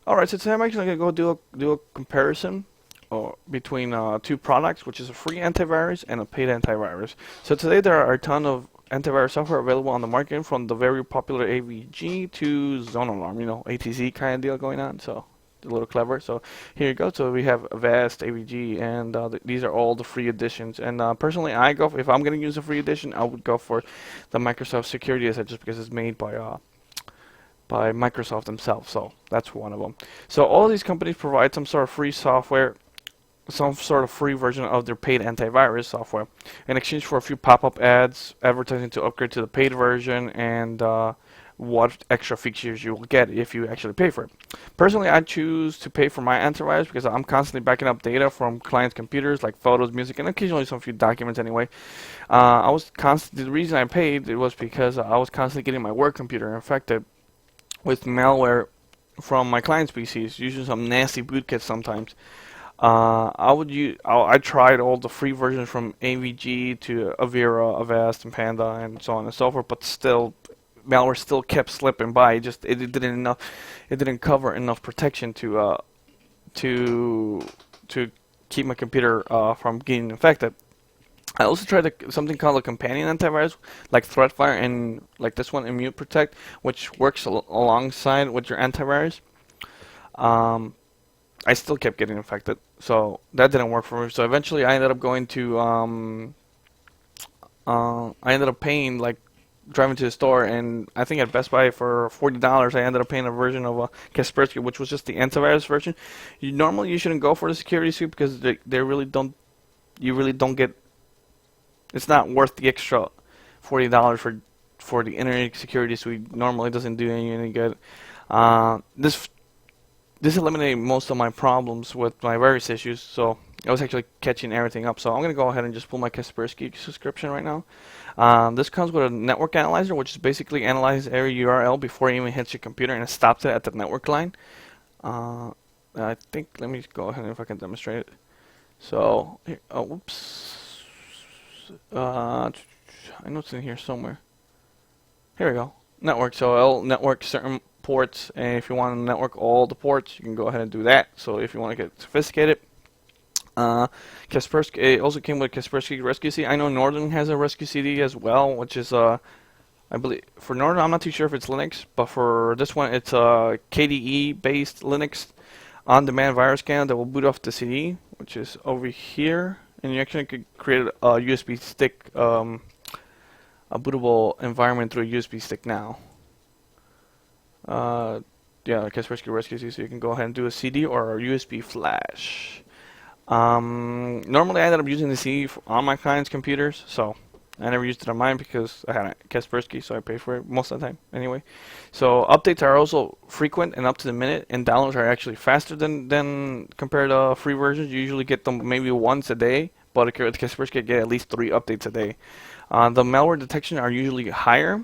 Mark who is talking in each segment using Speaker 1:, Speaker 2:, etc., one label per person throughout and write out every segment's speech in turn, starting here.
Speaker 1: Alright, so today I'm actually gonna go do a comparison between two products, which is a free antivirus and a paid antivirus. So today there are a ton of antivirus software available on the market, from the very popular AVG to Zone Alarm, ATZ kind of deal going on. So a little clever. So here you go. So we have Avast, AVG, and these are all the free editions. And personally, if I'm gonna use a free edition, I would go for the Microsoft Security Asset, just because it's made by Microsoft themselves. So that's one of them. So all these companies provide some sort of free software, some sort of free version of their paid antivirus software in exchange for a few pop-up ads advertising to upgrade to the paid version, and what extra features you will get if you actually pay for it. Personally, I choose to pay for my antivirus because I'm constantly backing up data from clients' computers, like photos, music, and occasionally some few documents anyway. The reason I paid it was because I was constantly getting my work computer infected with malware from my client's PCs, using some nasty bootkits sometimes. I tried all the free versions from AVG to Avira, Avast, and Panda, and so on and so forth, but still, malware still kept slipping by. It didn't cover enough protection to keep my computer from getting infected. I also tried something called a companion antivirus, like Threatfire and like this one, Immune Protect, which works alongside with your antivirus. Um, I still kept getting infected, so that didn't work for me. So eventually, I ended up paying, like, driving to the store, and I think at Best Buy for $40, I ended up paying a version of Kaspersky, which was just the antivirus version. You shouldn't go for the security suite because they really don't. You really don't get. It's not worth the extra $40 for the internet security suite. Normally doesn't do any good. This eliminated most of my problems with my various issues, so I was actually catching everything up. So I'm gonna go ahead and just pull my Kaspersky subscription right now. This comes with a network analyzer, which is basically analyzes every URL before it even hits your computer, and it stops it at the network line. Uh, I think, let me go ahead and if I can demonstrate it. So, here, oh, whoops. I know it's in here somewhere. Here we go. Network. So I'll network certain ports, and if you want to network all the ports, you can go ahead and do that. So if you want to get sophisticated, Kaspersky, it also came with Kaspersky Rescue CD. I know Norton has a Rescue CD as well, which is I believe for Norton, I'm not too sure if it's Linux, but for this one, it's a KDE-based Linux on-demand virus scanner that will boot off the CD, which is over here, and you actually could create a USB stick, a bootable environment through a USB stick now. Yeah, Kaspersky Rescue CD, so you can go ahead and do a CD or a USB flash. Normally I ended up using the CD on my client's computers, so I never used it on mine because I had a Kaspersky, so I pay for it most of the time anyway. So updates are also frequent and up to the minute, and downloads are actually faster than compared to free versions. You usually get them maybe once a day, but with Kaspersky, you get at least 3 updates a day. The malware detection are usually higher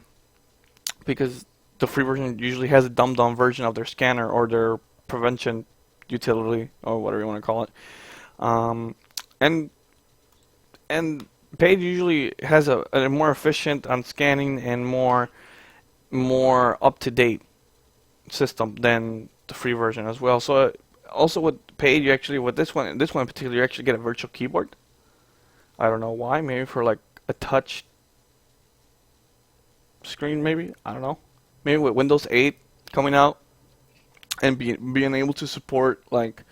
Speaker 1: because the free version usually has a dumbed down version of their scanner or their prevention utility, or whatever you want to call it. And paid usually has a more efficient on scanning and more up to date system than the free version as well. So also with paid, you actually with this one in particular, you actually get a virtual keyboard. I don't know why. Maybe for like a touch screen, maybe. I don't know. Maybe with Windows 8 coming out and being able to support like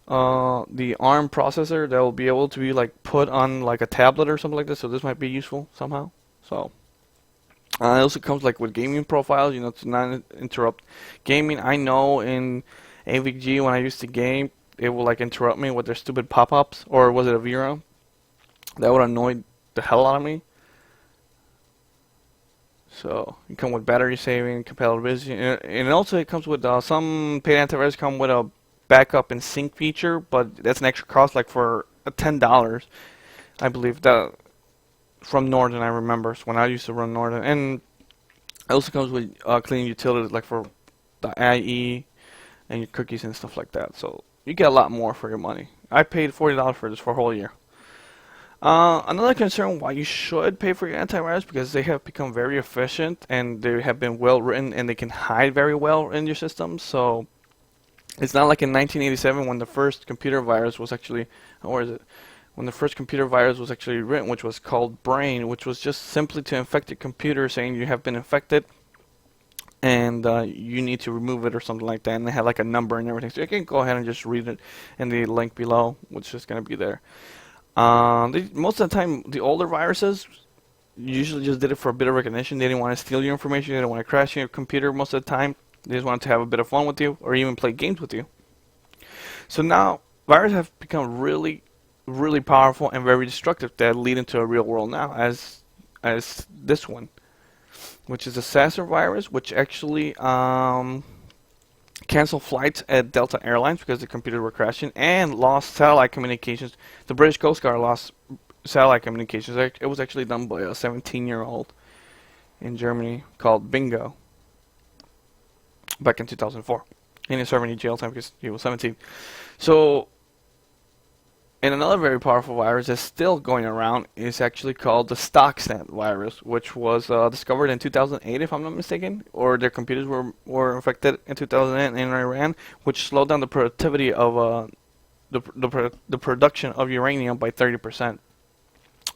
Speaker 1: the ARM processor that will be able to be like put on like a tablet or something like this. So this might be useful somehow. So it also comes like with gaming profiles, to not interrupt gaming. I know in AVG when I used to game, it will like interrupt me with their stupid pop-ups, or was it Avira? That would annoy the hell out of me. So you come with battery saving, compatibility, and also it comes with some paid antivirus come with a backup and sync feature, but that's an extra cost, like for $10, I believe, that from Norton. I remember when I used to run Norton, and it also comes with clean utilities like for the IE and your cookies and stuff like that. So you get a lot more for your money. I paid $40 for this for a whole year. Another concern why you should pay for your antivirus, because they have become very efficient and they have been well written and they can hide very well in your system. So It's not like in 1987 when the first computer virus was actually, or is it? When the first computer virus was actually written, which was called Brain, which was just simply to infect your computer, saying you have been infected and you need to remove it or something like that. And they had like a number and everything, so you can go ahead and just read it in the link below, which is going to be there. Most of the time, the older viruses usually just did it for a bit of recognition. They didn't want to steal your information. They didn't want to crash your computer most of the time. They just wanted to have a bit of fun with you or even play games with you. So now, viruses have become really, really powerful and very destructive that lead into a real world now, as this one, which is a SASR virus, which actually canceled flights at Delta Airlines because the computers were crashing and lost satellite communications. The British Coast Guard lost satellite communications. It was actually done by a 17-year-old in Germany called Bingo back in 2004. He didn't serve any jail time because he was 17. So, and another very powerful virus that's still going around is actually called the Stuxnet virus, which was discovered in 2008, if I'm not mistaken, or their computers were infected in 2008 in Iran, which slowed down the productivity of the production of uranium by 30%,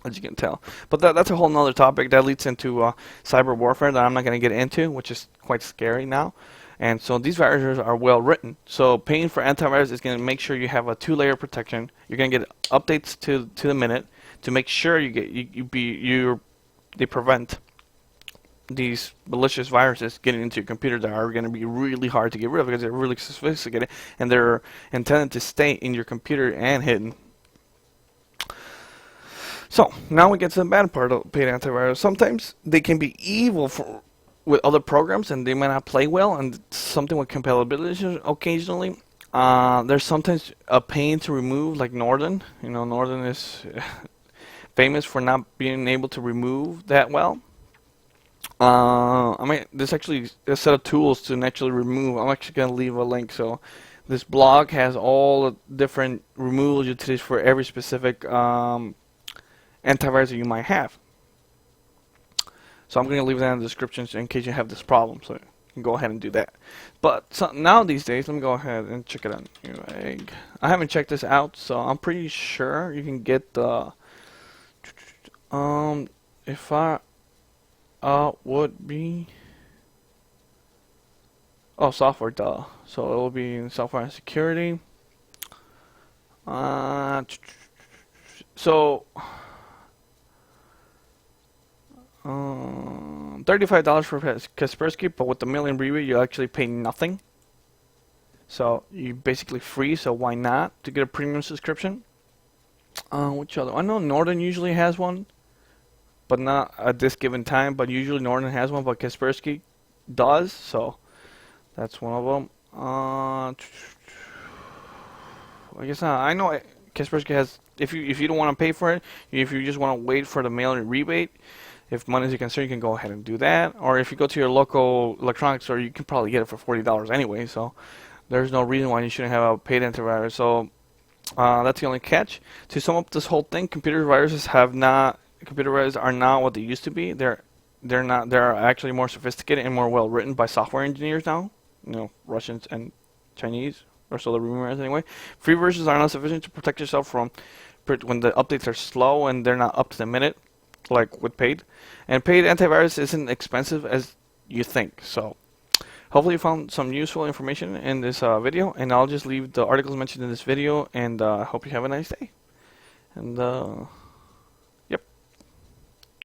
Speaker 1: as you can tell. But that's a whole nother topic that leads into cyber warfare that I'm not going to get into, which is quite scary now. And so these viruses are well written. So paying for antivirus is going to make sure you have a 2-layer protection. You're going to get updates to the minute to make sure they prevent these malicious viruses getting into your computer that are going to be really hard to get rid of because they're really sophisticated and they're intended to stay in your computer and hidden. So now we get to the bad part of paid antivirus. Sometimes they can be evil with other programs and they might not play well, and something with compatibility occasionally. There's sometimes a pain to remove, like Norton. You know, Norton is famous for not being able to remove that well. There's actually a set of tools to naturally remove. I'm actually going to leave a link. So this blog has all the different removal utilities for every specific antivirus that you might have. So I'm going to leave that in the description in case you have this problem, so you can go ahead and do that. But now these days, let me go ahead and check it out. I haven't checked this out, so I'm pretty sure you can get the if I would be software duh. So it will be in software and security. So $35 for Kaspersky, but with the million rebate, you actually pay nothing. So you're basically free. So why not to get a premium subscription? Which other? I know Norton usually has one, but not at this given time. But usually Norton has one, but Kaspersky does. So that's one of them. I guess I know Kaspersky has. If you don't want to pay for it, if you just want to wait for the mail-in rebate. If money is a concern, you can go ahead and do that. Or if you go to your local electronics store, you can probably get it for $40 anyway. So there's no reason why you shouldn't have a paid antivirus. So that's the only catch. To sum up this whole thing, computer viruses are not what they used to be. They're actually more sophisticated and more well written by software engineers now. You know, Russians and Chinese, or so the rumor is anyway. Free versions are not sufficient to protect yourself from when the updates are slow and they're not up to the minute, like with paid. And paid antivirus isn't expensive as you think. So hopefully you found some useful information in this video, and I'll just leave the articles mentioned in this video, and hope you have a nice day. And